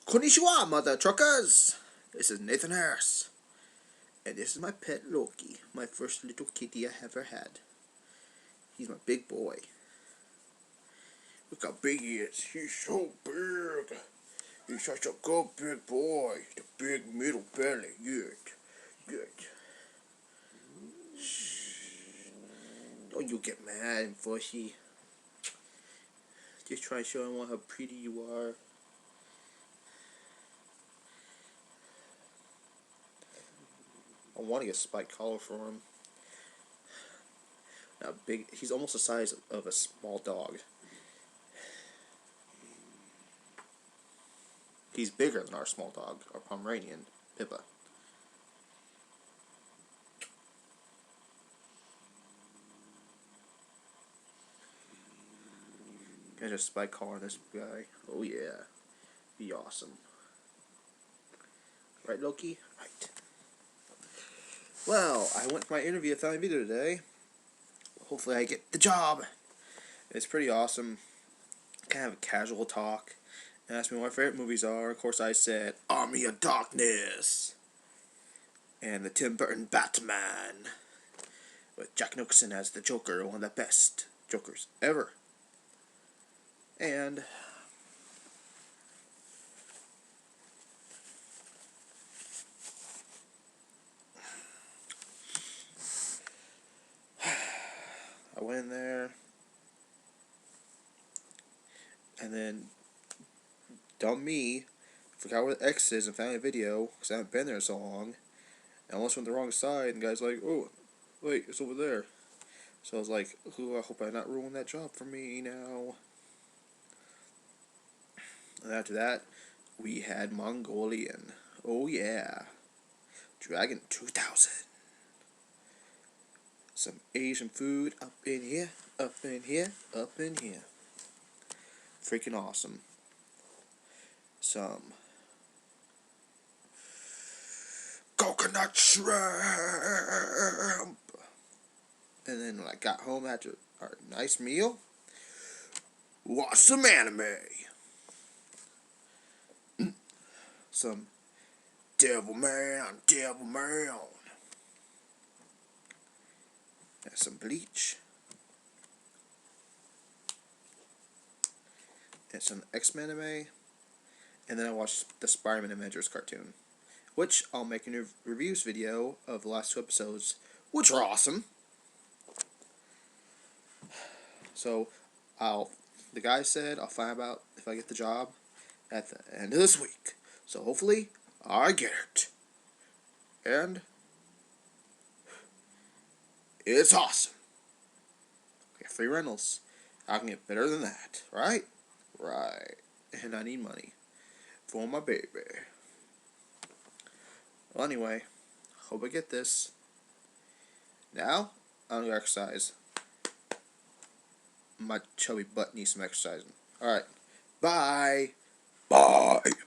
Konnichiwa, mother truckers! This is Nathan Harris. And this is my pet Loki, my first little kitty I ever had. He's my big boy. Look how big he is. He's so big. He's such a good big boy. The big middle belly. Good. Good. Shh. Don't you get mad and fussy. Just try to show him how pretty you are. I want to get a spiked collar for him. Now, he's almost the size of a small dog. He's bigger than our small dog, our Pomeranian, Pippa. Got a spike collar on this guy. Oh yeah, be awesome. Right, Loki? Right. Well, I went for my interview at Family Video today. Hopefully I get the job. It's pretty awesome. Kind of a casual talk. And asked me what my favorite movies are. Of course I said, Army of Darkness. And the Tim Burton Batman. With Jack Nicholson as the Joker, one of the best Jokers ever. And I went in there, and then dumb me forgot where the X is in Family Video because I haven't been there so long. I almost went the wrong side, and the guy's like, "Oh, wait, it's over there." So I was like, "Ooh, I hope I not ruin that job for me now." And after that, we had Mongolian. Oh yeah, Dragon 2000. Some Asian food up in here, up in here, up in here. Freaking awesome. Some coconut shrimp. And then when I got home after our nice meal, watched some anime. Some Devilman. And some Bleach. And some X-Men anime. And then I watched the Spider-Man Avengers cartoon, which I'll make a reviews video of the last 2 episodes, which are awesome. So, the guy said I'll find out if I get the job at the end of this week. So hopefully, I get it. And it's awesome. I get free rentals. I can get better than that, right? Right. And I need money for my baby. Well, anyway, hope I get this. Now, I'm gonna exercise. My chubby butt needs some exercising. Alright. Bye. Bye.